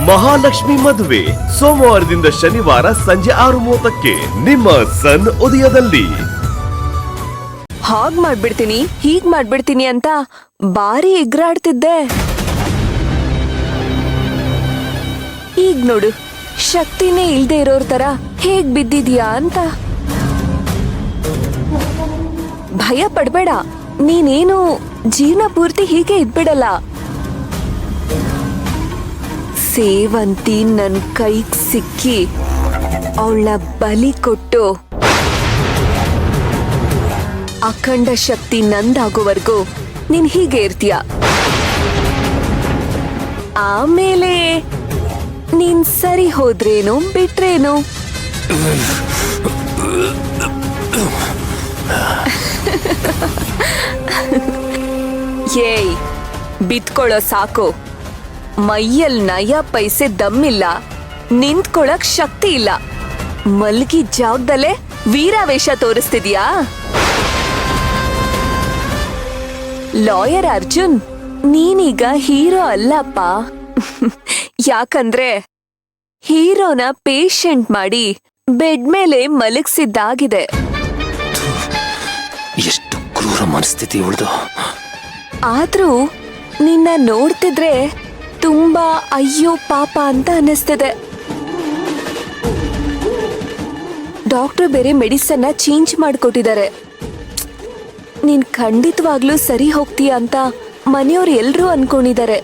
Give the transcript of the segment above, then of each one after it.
ಮಹಾಲಕ್ಷ್ಮಿ ಮದುವೆ ಸೋಮವಾರದಿಂದ ಶನಿವಾರ ಸಂಜೆ 6:30ಕ್ಕೆ ನಿಮ್ಮ ಸನ್ ಉದಯದಲ್ಲಿ. ಹಾಗ್ ಮಾಡ್ಬಿಡ್ತೀನಿ ಹೀಗ್ ಮಾಡ್ಬಿಡ್ತೀನಿ ಅಂತ ಬಾರಿ ಎಗ್ರಾಡ್ತಿದ್ದೆ. ಈಗ ನೋಡು, ಶಕ್ತಿನೇ ಇಲ್ದೇ ಇರೋರ್ ತರ ಹೇಗ್ ಬಿದ್ದಿದ್ಯಾ ಅಂತ. ಭಯ ಪಡ್ಬೇಡ, ನೀನೇನು ಜೀವನ ಪೂರ್ತಿ ಹೀಗೆ ಇದ್ಬಿಡಲ್ಲ. ಸೇವಂತಿ ನನ್ ಕೈಗ್ ಸಿಕ್ಕಿ ಅವಳ ಬಲಿ ಕೊಟ್ಟು ಅಖಂಡ ಶಕ್ತಿ ನಂದಾಗೋವರೆಗೂ ನೀನ್ ಹೀಗೆ ಇರ್ತೀಯ. ಆಮೇಲೆ ನೀನ್ ಸರಿ ಹೋದ್ರೇನು ಬಿಟ್ರೇನು. ಏಯ್, ಬಿತ್ಕೊಳ್ಳೋ ಸಾಕು. ಮೈಯಲ್ ನಯ ಪೈಸೆ ದಮ್ಮಿಲ್ಲ, ನಿಂತ್ಕೊಳಕ್ ಶಕ್ತಿ ಇಲ್ಲ. ಮಲ್ಗಿ ಜಾಗದಲ್ಲೇ ವೀರಾವೇಶ ತೋರಿಸ್ತಿದ್ಯಾ? ಲಾಯರ್ ಅರ್ಜುನ್, ನೀನೀಗ ಹೀರೋ ಅಲ್ಲಪ್ಪ. ಯಾಕಂದ್ರೆ ಹೀರೋನ ಪೇಷಂಟ್ ಮಾಡಿ ಬೆಡ್ ಮೇಲೆ ಮಲಗಿಸಿದ್ದಾಗಿದೆ. ಎಷ್ಟು ಕ್ರೂರ ಮನಸ್ಥಿತಿ ಉಳ್ದು. ಆದ್ರೂ ನಿನ್ನ ನೋಡ್ತಿದ್ರೆ ತುಂಬಾ ಅಯ್ಯೋ ಪಾಪ ಅಂತ ಅನ್ನಿಸ್ತಿದೆ. ಡಾಕ್ಟರ್ ಬೇರೆ ಮೆಡಿಸನ್ನ ಚೇಂಜ್ ಮಾಡ್ಕೊಟ್ಟಿದ್ದಾರೆ. ನೀನ್ ಖಂಡಿತವಾಗ್ಲೂ ಸರಿ ಹೋಗ್ತೀಯ ಅಂತ ಮನೆಯವ್ರು ಎಲ್ರೂ ಅನ್ಕೊಂಡಿದ್ದಾರೆ.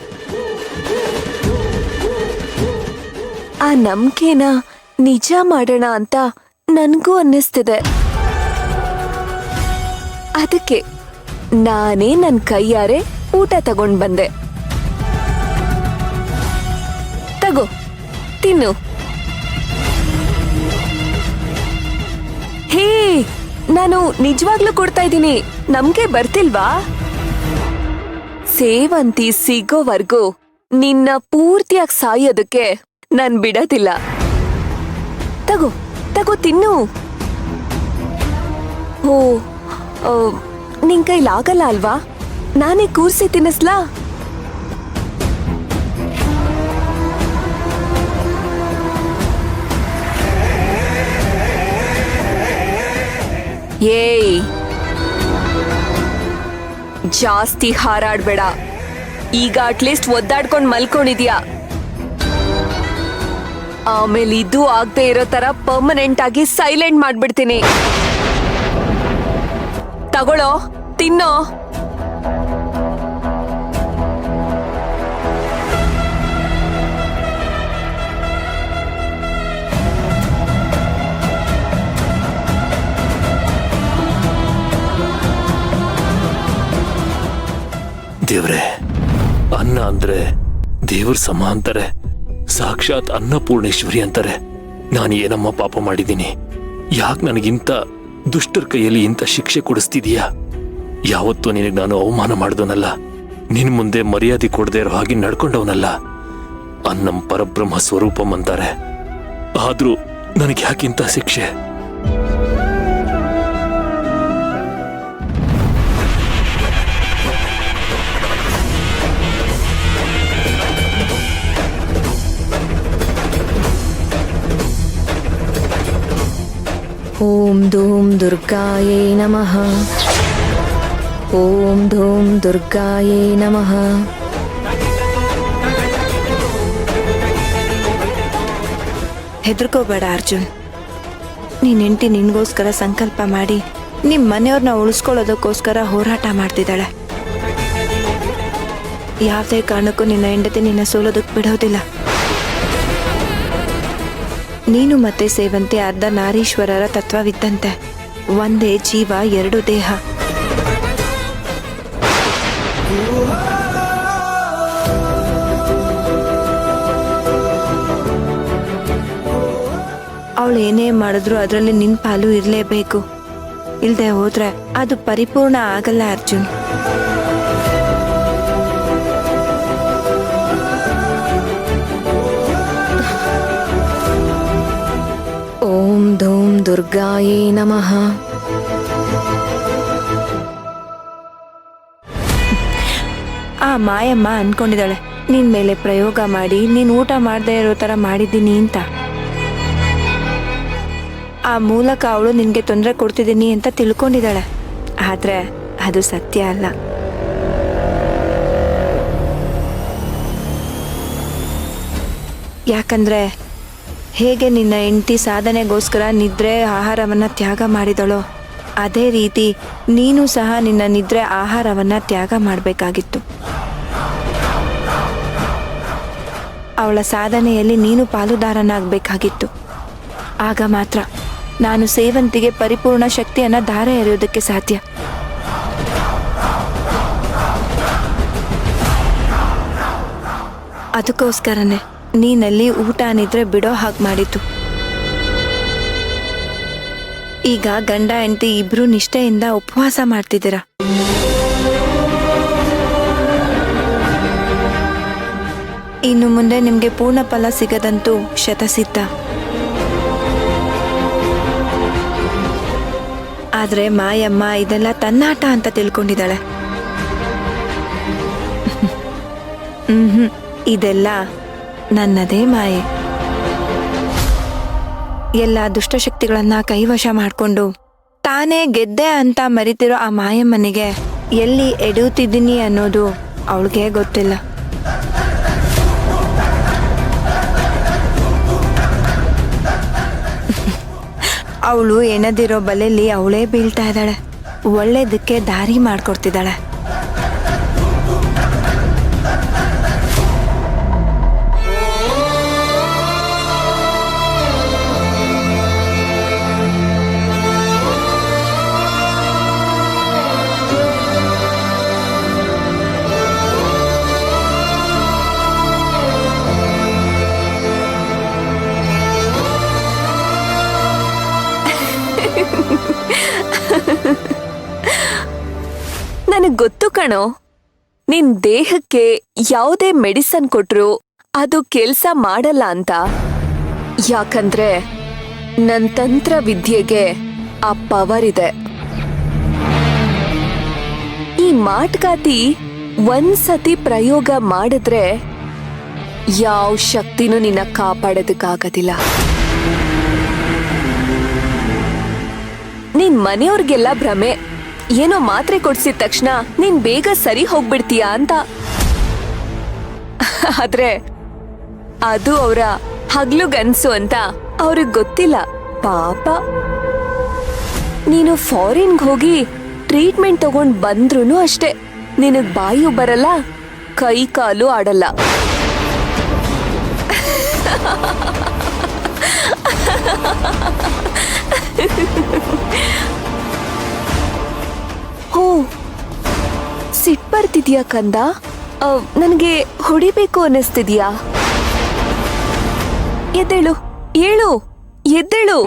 ಆ ನಂಬಿಕೆನ ನಿಜ ಮಾಡೋಣ ಅಂತ ನನ್ಗೂ ಅನ್ನಿಸ್ತಿದೆ. ಅದಕ್ಕೆ ನಾನೇ ನನ್ ಕೈಯಾರೆ ಊಟ ತಗೊಂಡ್ ಬಂದೆ. ತಗೋ, ತಿನ್ನು. ಹೇ, ನಾನು ನಿಜವಾಗ್ಲೂ ಕೊಡ್ತಾ ಇದ್ದೀನಿ, ನಮ್ಗೆ ಬರ್ತಿಲ್ವಾ? ಸೇವಂತಿ ಸಿಗೋವರ್ಗೂ ನಿನ್ನ ಪೂರ್ತಿಯಾಗಿ ಸಾಯೋದಕ್ಕೆ ನಾನ್ ಬಿಡೋದಿಲ್ಲ. ತಗೋ ತಗೋ, ತಿನ್ನು. ಓ, ನಿನ್ ಕೈಲಾಗಲ್ಲ ಅಲ್ವಾ? ನಾನೇ ಕೂರ್ಸಿ ತಿನ್ನಿಸ್ಲಾ? ಏಯ್, ಜಾಸ್ತಿ ಹಾರಾಡ್ಬೇಡ. ಈಗ ಅಟ್ಲೀಸ್ಟ್ ಒದ್ದಾಡ್ಕೊಂಡ್ ಮಲ್ಕೊಂಡಿದ್ಯಾ. ಆಮೇಲೆ ಇದು ಆಗದೆ ಇರೋ ತರ ಪರ್ಮನೆಂಟ್ ಆಗಿ ಸೈಲೆಂಟ್ ಮಾಡ್ಬಿಡ್ತೀನಿ. ತಗೊಳ್ಳೋ, ತಿನ್ನೋ. ದೇವ್ರೆ, ಅನ್ನ ಅಂದ್ರೆ ದೇವ್ರ ಸಮ ಅಂತಾರೆ, ಸಾಕ್ಷಾತ್ ಅನ್ನಪೂರ್ಣೇಶ್ವರಿ ಅಂತಾರೆ. ನಾನು ಏನಮ್ಮ ಪಾಪ ಮಾಡಿದ್ದೀನಿ? ಯಾಕೆ ನನಗಿಂತ ದುಷ್ಟರ ಕೈಯಲ್ಲಿ ಇಂಥ ಶಿಕ್ಷೆ ಕೊಡಿಸ್ತಿದೀಯಾ? ಯಾವತ್ತೂ ನಿನಗೆ ನಾನು ಅವಮಾನ ಮಾಡ್ದವನಲ್ಲ, ನಿನ್ ಮುಂದೆ ಮರ್ಯಾದೆ ಕೊಡದೇ ಇರೋ ಹಾಗೆ ನಡ್ಕೊಂಡವನಲ್ಲ. ಅನ್ನಂ ಪರಬ್ರಹ್ಮ ಸ್ವರೂಪಂ ಅಂತಾರೆ. ಆದ್ರೂ ನನಗೆ ಯಾಕಿಂತ ಶಿಕ್ಷೆ? ಓಂ ಧೂಂ ದುರ್ಗಾಯೇ ನಮಃ. ಓಂ ಧೂಂ ದುರ್ಗಾಯೇ ನಮಃ. ಹೆದರ್ಕೋಬೇಡ ಅರ್ಜುನ್. ನೀನ್ ಹೆಂಡತಿ ನಿನ್ಗೋಸ್ಕರ ಸಂಕಲ್ಪ ಮಾಡಿ ನಿಮ್ ಮನೆಯವ್ರನ್ನ ಉಳಿಸ್ಕೊಳ್ಳೋದಕ್ಕೋಸ್ಕರ ಹೋರಾಟ ಮಾಡ್ತಿದ್ದಾಳೆ. ಯಾವುದೇ ಕಾರಣಕ್ಕೂ ನಿನ್ನ ಹೆಂಡತಿ ನಿನ್ನ ಸೋಲೋದಕ್ಕೆ ಬಿಡೋದಿಲ್ಲ. ನೀನು ಮತ್ತೆ ಸೇವಂತಿ ಅರ್ಧ ನಾರೀಶ್ವರರ ತತ್ವವಿದ್ದಂತೆ, ಒಂದೇ ಜೀವ ಎರಡು ದೇಹ. ಅವಳು ಏನೇ ಮಾಡಿದ್ರು ಅದರಲ್ಲಿ ನಿನ್ ಪಾಲು ಇರಲೇಬೇಕು. ಇಲ್ದೆ ಹೋದ್ರೆ ಅದು ಪರಿಪೂರ್ಣ ಆಗಲ್ಲ ಅರ್ಜುನ್. ಓಂ ಧೂಂ ದುರ್ಗಾಯೇ ನಮಃ. ಆ ಮಾಯಮ್ಮ ಅನ್ಕೊಂಡಿದ್ದಾಳೆ ನಿನ್ ಮೇಲೆ ಪ್ರಯೋಗ ಮಾಡಿ ನೀನ್ ಊಟ ಮಾಡದೇ ಇರೋ ತರ ಮಾಡಿದ್ದೀನಿ ಅಂತ. ಆ ಮೂಲಕ ಅವಳು ನಿನ್ಗೆ ತೊಂದರೆ ಕೊಡ್ತಿದ್ದೀನಿ ಅಂತ ತಿಳ್ಕೊಂಡಿದ್ದಾಳೆ. ಆದ್ರೆ ಅದು ಸತ್ಯ ಅಲ್ಲ. ಯಾಕಂದ್ರೆ ಹೇಗೆ ನಿನ್ನ ಹೆಂಡತಿ ಸಾಧನೆಗೋಸ್ಕರ ನಿದ್ರೆ ಆಹಾರವನ್ನ ತ್ಯಾಗ ಮಾಡಿದಳೋ ಅದೇ ರೀತಿ ನೀನು ಸಹ ನಿನ್ನ ನಿದ್ರೆ ಆಹಾರವನ್ನ ತ್ಯಾಗ ಮಾಡಬೇಕಾಗಿತ್ತು. ಅವಳ ಸಾಧನೆಯಲ್ಲಿ ನೀನು ಪಾಲುದಾರನಾಗಬೇಕಾಗಿತ್ತು. ಆಗ ಮಾತ್ರ ನಾನು ಸೇವಂತಿಗೆ ಪರಿಪೂರ್ಣ ಶಕ್ತಿಯನ್ನ ಧಾರೆ ಎರೆಯೋದಕ್ಕೆ ಸಾಧ್ಯ. ಅದಕ್ಕೋಸ್ಕರನೇ ನೀನಲ್ಲಿ ಊಟ ನಿದ್ರೆ ಬಿಡೋ ಹಾಗೆ ಮಾಡಿತು. ಈಗ ಗಂಡ ಹೆಂಡತಿ ಇಬ್ರು ನಿಷ್ಠೆಯಿಂದ ಉಪವಾಸ ಮಾಡ್ತಿದ್ದೀರಾ. ಇನ್ನು ಮುಂದೆ ನಿಮ್ಗೆ ಪೂರ್ಣ ಫಲ ಸಿಗದಂತೂ ಶತಸಿದ್ಧ. ಆದ್ರೆ ಮಾಯಮ್ಮ ಇದೆಲ್ಲ ತನ್ನಾಟ ಅಂತ ತಿಳ್ಕೊಂಡಿದ್ದಾಳೆ. ಇದೆಲ್ಲ ನನ್ನದೇ ಮಾಯೆ. ಎಲ್ಲ ದುಷ್ಟಶಕ್ತಿಗಳನ್ನ ಕೈವಶ ಮಾಡಿಕೊಂಡು ತಾನೇ ಗೆದ್ದೆ ಅಂತ ಮರಿತಿರೋ ಆ ಮಾಯಮ್ಮನಿಗೆ ಎಲ್ಲಿ ಎಡುತ್ತಿದ್ದೀನಿ ಅನ್ನೋದು ಅವಳಿಗೆ ಗೊತ್ತಿಲ್ಲ. ಅವಳು ಎಣದಿರೋ ಬಲೆಯಲ್ಲಿ ಅವಳೇ ಬೀಳ್ತಾ ಇದ್ದಾಳೆ. ಒಳ್ಳೇದಕ್ಕೆ ದಾರಿ ಮಾಡ್ಕೊಡ್ತಿದ್ದಾಳೆ. ನನಗ್ ಗೊತ್ತು ಕಣೋ, ನಿನ್ ದೇಹಕ್ಕೆ ಯಾವುದೇ ಮೆಡಿಸನ್ ಕೊಟ್ರು ಅದು ಕೆಲ್ಸ ಮಾಡಲ್ಲ ಅಂತ. ಯಾಕಂದ್ರೆ ನನ್ ತಂತ್ರ ವಿದ್ಯೆಗೆ ಆ ಪವರ್ ಇದೆ. ಈ ಮಾಟ್ಗಾತಿ ಒಂದ್ಸತಿ ಪ್ರಯೋಗ ಮಾಡಿದ್ರೆ ಯಾವ ಶಕ್ತಿನೂ ನಿನ್ನ ಕಾಪಾಡೋದಕ್ಕಾಗೋದಿಲ್ಲ. ನಿನ್ ಮನೆಯವ್ರಿಗೆಲ್ಲ ಭ್ರಮೆ, ಏನೋ ಮಾತ್ರೆ ಕೊಡ್ಸಿದ ತಕ್ಷಣ ನೀನ್ ಬೇಗ ಸರಿ ಹೋಗ್ಬಿಡ್ತೀಯಾ ಅಂತ. ಆದ್ರೆ ಅದು ಅವರ ಹಗ್ಲುಗನ್ಸು ಅಂತ ಅವ್ರಿಗೆ ಗೊತ್ತಿಲ್ಲ. ಪಾಪ, ನೀನು ಫಾರಿನ್ಗೆ ಹೋಗಿ ಟ್ರೀಟ್ಮೆಂಟ್ ತಗೊಂಡ್ ಬಂದ್ರೂ ಅಷ್ಟೇ, ನಿನಗ್ ಬಾಯು ಬರಲ್ಲ, ಕೈ ಕಾಲು ಆಡಲ್ಲ. ಓ, ಸಿಟ್ ಬರ್ತಿದ್ಯಾ ಕಂದ? ನನಗೆ ಹೊಡಿಬೇಕು ಅನ್ನಿಸ್ತಿದ್ಯಾ? ಎದ್ದೇಳು, ಏಳು, ಎದ್ದೇಳು.